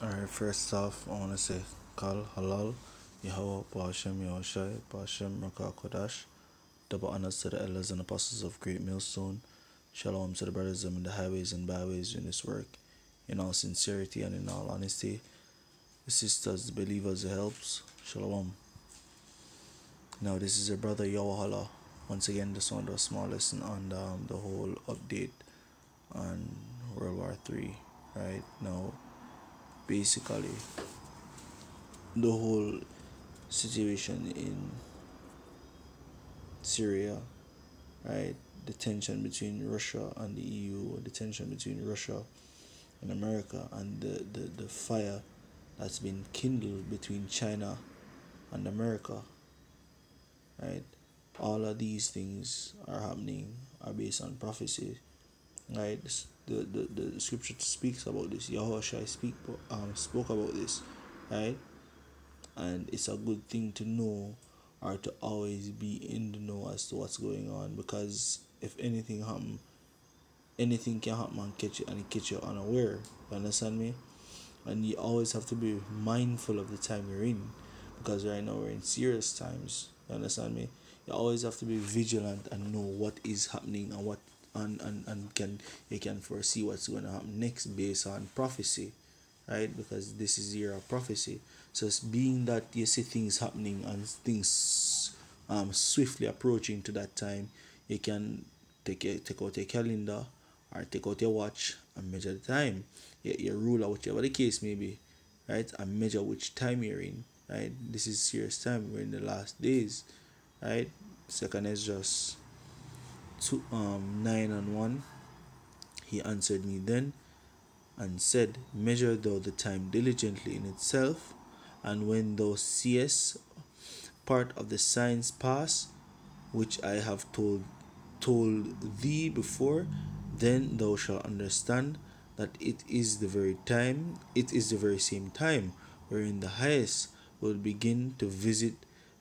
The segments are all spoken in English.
Alright, first off, I want to say Kal Halal, Yahweh, Ba'ashem, Yahushai, Ba'ashem, Rakah Kodash, double honors to the elders and apostles of Great Millstone. Shalom to the brothers in the highways and byways in this work, in all sincerity and in all honesty. The sisters, the believers, the helps. Shalom. Now, this is your brother Yawahala. Once again, just want to do a small lesson on the whole update on World War III. Right now, basically, the whole situation in Syria, right? The tension between Russia and the EU, the tension between Russia and America, and the fire that's been kindled between China and America, right? All of these things are happening, are based on prophecy, right? The scripture speaks about this. Yahushua spoke about this, right? And it's a good thing to know, or to always be in the know as to what's going on, because if anything can happen and catch you unaware. You understand me? And you always have to be mindful of the time you're in, because right now we're in serious times. You understand me? You always have to be vigilant and know what is happening, and what and can you can foresee what's going to happen next based on prophecy, right? Because this is year of prophecy. So it's being that you see things happening and things swiftly approaching to that time, you can take out your calendar or take out your watch and measure the time. Your ruler, whichever the case may be, right? And measure which time you're in, right? This is serious time. We're in the last days, right? Second is just 9:01. He answered me then and said, measure thou the time diligently in itself, and when thou seest part of the signs pass, which I have told thee before, then thou shalt understand that it is the very same time wherein the highest will begin to visit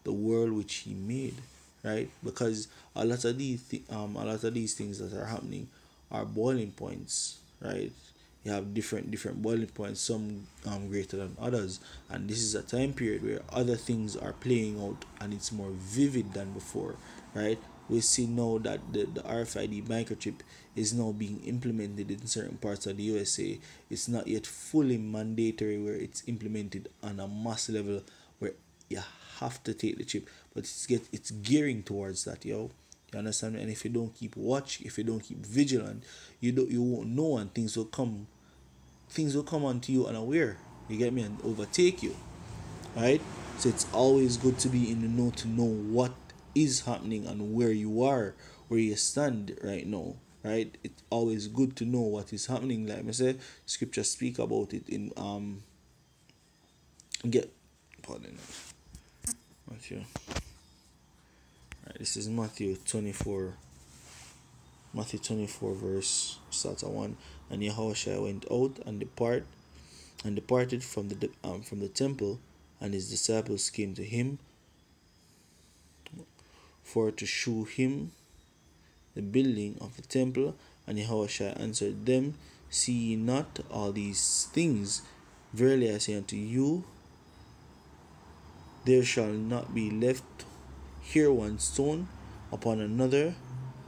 the world which he made. Right? Because a lot of these things that are happening are boiling points, right? You have different boiling points, some greater than others, and this is a time period where other things are playing out and it's more vivid than before, right? We see now that the RFID microchip is now being implemented in certain parts of the USA. It's not yet fully mandatory where it's implemented on a mass level where you have to take the chip, but it's gearing towards that, yo. You understand me? And if you don't keep watch, if you don't keep vigilant, you won't know, and things will come onto you unaware. You get me? And overtake you, right? So it's always good to be in the know, to know what is happening and where you are, where you stand right now, right? It's always good to know what is happening. Like I say, scripture speak about it in get pardon Matthew. Right, this is Matthew 24 verse starts at 1. And Yahushua went out and departed from the temple, and his disciples came to him for to shew him the building of the temple. And Yahushua answered them, see ye not all these things? Verily I say unto you, there shall not be left here one stone upon another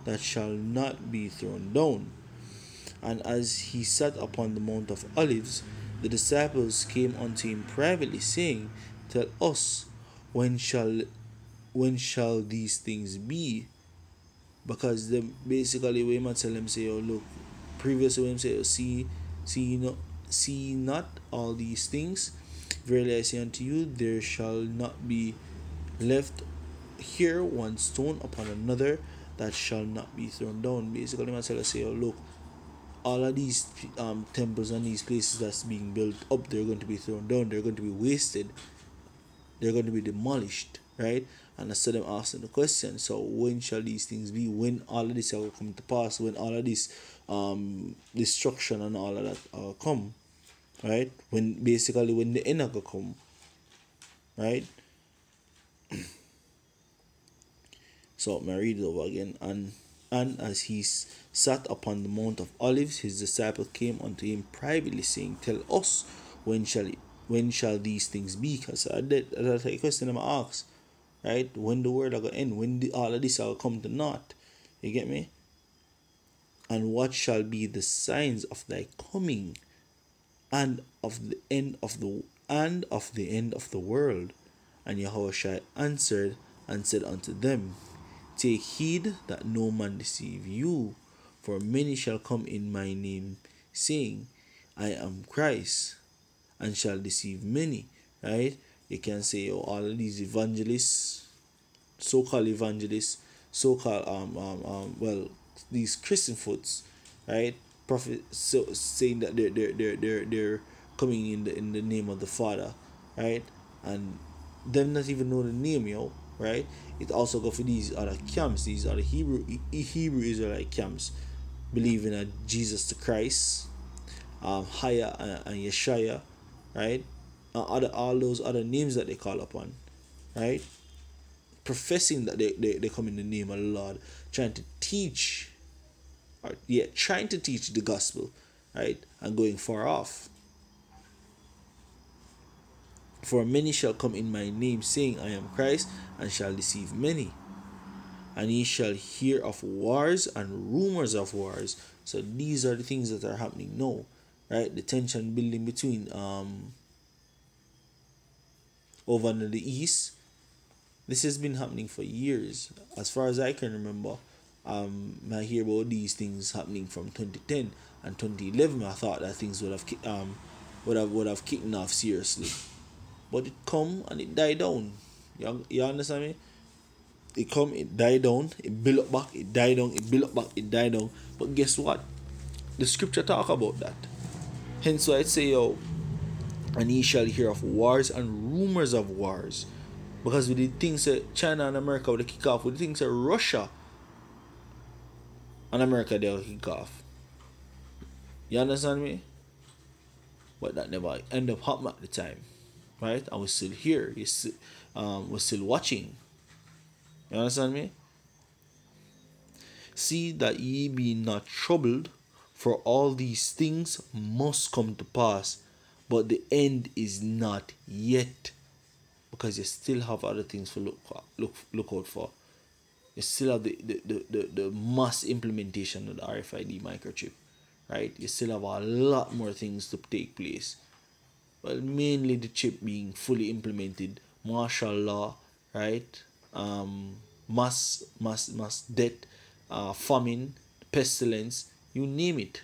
that shall not be thrown down. And as he sat upon the Mount of Olives, the disciples came unto him privately, saying, tell us, when shall these things be? Because them basically we might tell them, say, oh look, previously when say, oh, see not all these things. Verily I say unto you, there shall not be left here one stone upon another that shall not be thrown down. Basically, I tell us, say, oh look, all of these temples and these places that's being built up, they're going to be thrown down, they're going to be wasted, they're going to be demolished, right? And I saw them asking the question, so when shall these things be? When all of this will come to pass? When all of this destruction and all of that come, right? When basically when the end will come, right? So I read it over again. And as he sat upon the Mount of Olives, his disciples came unto him privately, saying, tell us, when shall these things be? Because that's a question I'm asked, right? When the world are gonna end? When all of this will come to naught? You get me? And what shall be the signs of thy coming, and of the end of the world? And Yahushua answered and said unto them, Take heed that no man deceive you, for many shall come in my name, saying, I am Christ, and shall deceive many. Right? You can say, oh, all of these evangelists, so-called evangelists, so-called these Christian foods, right? Prophet saying that they're coming in the name of the Father, right? And them not even know the name, right? It also go for these other camps, these other Hebrew Israelite camps, believing that Jesus the Christ, Haya and Yeshaya, right? All those other names that they call upon, right? Professing that they come in the name of the Lord, trying to teach the gospel, right? And going far off. For many shall come in my name, saying, I am Christ, and shall deceive many. And ye shall hear of wars and rumors of wars. So these are the things that are happening now, right? The tension building between over in the east. This has been happening for years, as far as I can remember. I hear about these things happening from 2010 and 2011. I thought that things would have kicked off seriously, but it come and it died down. You understand me? It come, it died down, it built up back, it died down, it built up back, it died down. But guess what? The scripture talk about that. Hence why it say, and ye shall hear of wars and rumors of wars. Because with the things that China and America would kick off, with the things that Russia and America they'll kick off. You understand me? But that never end up happening at the time. Right? And we're still here. We're still watching. You understand me? See that ye be not troubled, for all these things must come to pass, but the end is not yet. Because you still have other things to look out for. You still have the mass implementation of the RFID microchip, right? You still have a lot more things to take place. Well, mainly the chip being fully implemented, martial law, right? Mass death, famine, pestilence, you name it.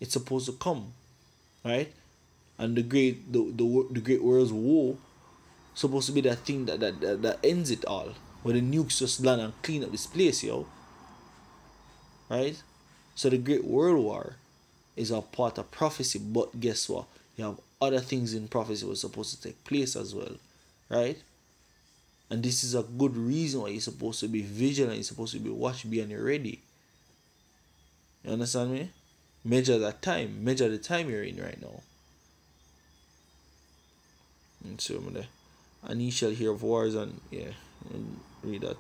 It's supposed to come, right? And the great world's war supposed to be that thing that ends it all, where the nukes just land and clean up this place, right? So the Great World War is a part of prophecy, but guess what? You have other things in prophecy were supposed to take place as well, right? And this is a good reason why you're supposed to be vigilant, you're supposed to be watch, be and you're ready. You understand me? Measure the time you're in right now. And so and ye shall hear of wars, and read that.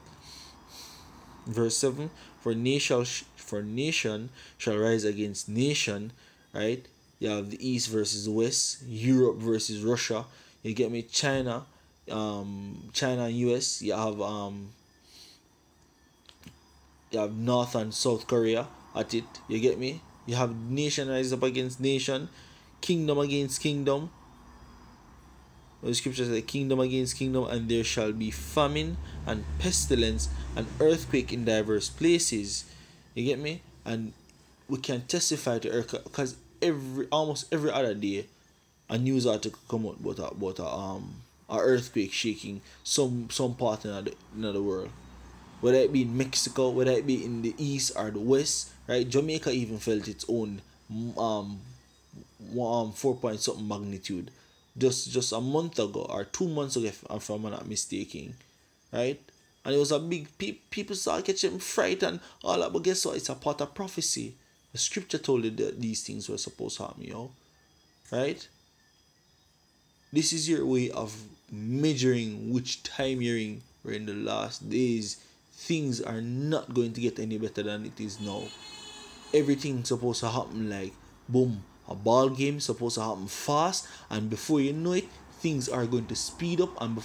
Verse 7, for nation shall rise against nation, right? You have the east versus the west, Europe versus Russia, you get me? China and US, you have North and South Korea at it, you get me? You have nation rise up against nation, kingdom against kingdom. The scripture says, kingdom against kingdom, and there shall be famine and pestilence and earthquake in diverse places. You get me? And we can testify to earthquake, because almost every other day a news article come out about a earthquake shaking some part in the world. Whether it be in Mexico, whether it be in the east or the west, right? Jamaica even felt its own 4 point something magnitude just a month ago or 2 months ago, if I'm not mistaken, right? And it was a big people started catching fright and all that. But guess what? It's a part of prophecy. The scripture told you that these things were supposed to happen, right? This is your way of measuring which time you're in. We're in the last days. Things are not going to get any better than it is now. Everything's supposed to happen like boom, A ball game is supposed to happen fast, and before you know it, things are going to speed up, and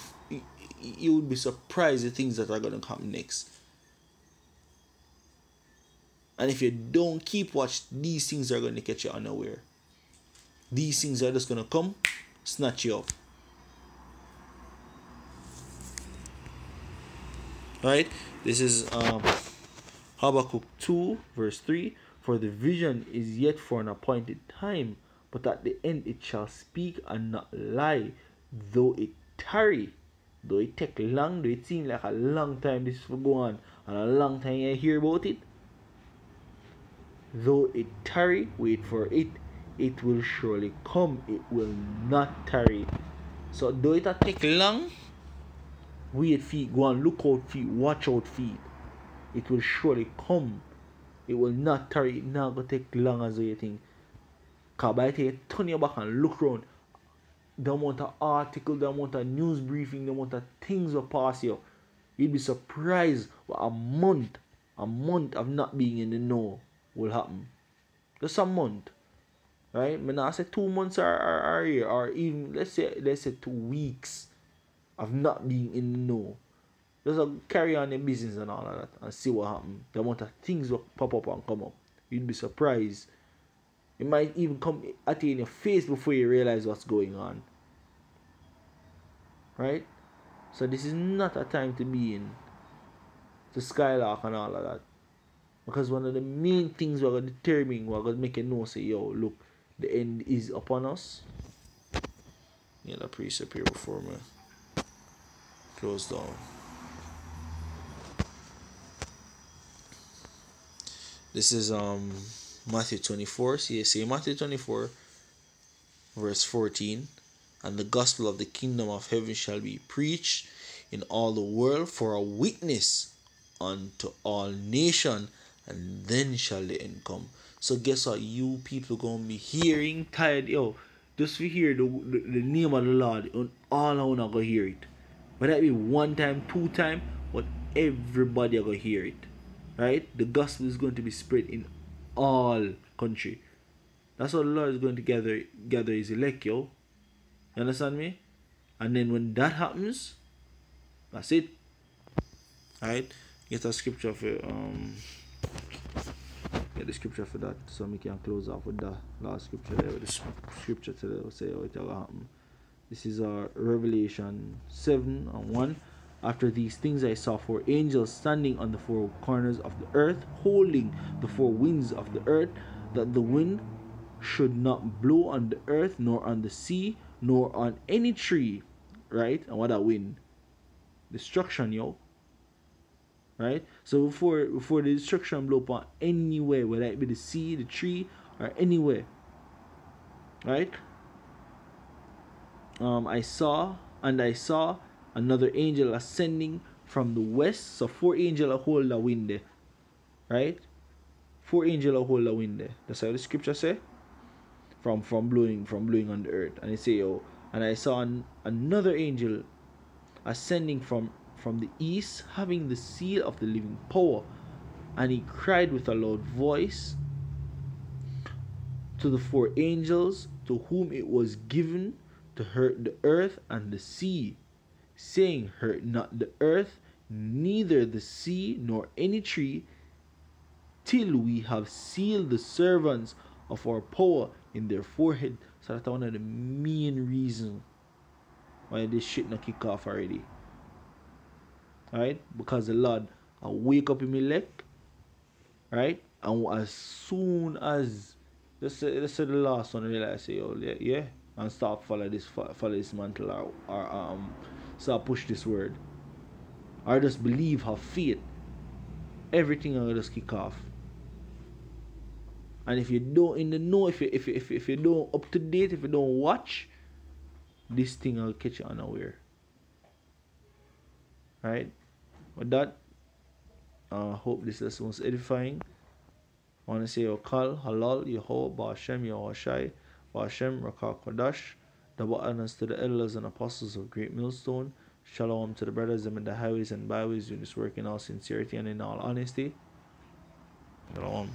you would be surprised the things that are going to happen next. And if you don't keep watch, these things are going to catch you unaware. These things are just going to come, snatch you up. Right? This is Habakkuk 2 verse 3. For the vision is yet for an appointed time, but at the end it shall speak and not lie. Though it tarry, though it take long, though it seem like a long time this will go on, and a long time you hear about it, though it tarry, wait for it, it will surely come, it will not tarry. So though it take long, wait for it, go and look out for it, watch out for it. It will surely come. It will not tarry, it not going to take long as you think. Because by the time you turn your back and look around, the amount of article, the amount of news briefing, the amount of things will pass you, you'd be surprised what a month of not being in the know will happen. Just a month. Right? I not say 2 months or a year, or even let's say 2 weeks of not being in the know. Just carry on your business and all of that and see what happens. The amount of things will pop up and come up. You'd be surprised. It might even come at you in your face before you realize what's going on. Right? So this is not a time to be in to skylark and all of that. Because one of the main things we're going to determine, we're going to make you know, say, yo, look, the end is upon us. Yeah, the precept here before me close down. This is Matthew 24. See Matthew 24 verse 14. And the gospel of the kingdom of heaven shall be preached in all the world for a witness unto all nations, and then shall the end come. So guess what? You people gonna be hearing tired, yo. Just to hear the name of the Lord, and all I wanna go hear it. Whether that be 1 time, 2 time, but everybody are gonna hear it. Right? The gospel is going to be spread in all country. That's what the Lord is going to gather his elect, yo. You understand me? And then when that happens, that's it. Alright? Get a scripture for get the scripture for that, so we can close off with the last scripture there, with the scripture to say how it will happen. This is Revelation 7:1. After these things I saw 4 angels standing on the 4 corners of the earth, holding the 4 winds of the earth, that the wind should not blow on the earth, nor on the sea, nor on any tree. Right? And what that wind? Destruction, yo. Right? So before the destruction blow upon anywhere, whether it be the sea, the tree, or anywhere. Right? I saw another angel ascending from the west. So 4 angels hold the wind there. Right? 4 angels hold the wind there. That's how the scripture say. From blowing on the earth. And it say, oh, and I saw another angel ascending from the east, having the seal of the living power. And he cried with a loud voice to the 4 angels to whom it was given to hurt the earth and the sea, saying, hurt not the earth, neither the sea, nor any tree, till we have sealed the servants of our power in their forehead. So that's one of the main reasons why this shit not kick off already. Right? Because the Lord wake up in my leg, right? And as soon as let's say the last one realize, say, oh yeah, and start follow this mantle, or start push this word, or just believe, have faith, everything will just kick off. And if you don't in the know, if you don't up to date, if you don't watch, this thing will catch you unaware. Right? With that, hope this lesson was edifying. I want to say, Kal, Halal, Yehovah, Ba'ashem, Yahushai, Ba'ashem, Rakah Kodash. Double honors to the elders and apostles of Great Millstone. Shalom to the brothers in the highways and byways doing this work in all sincerity and in all honesty. Shalom.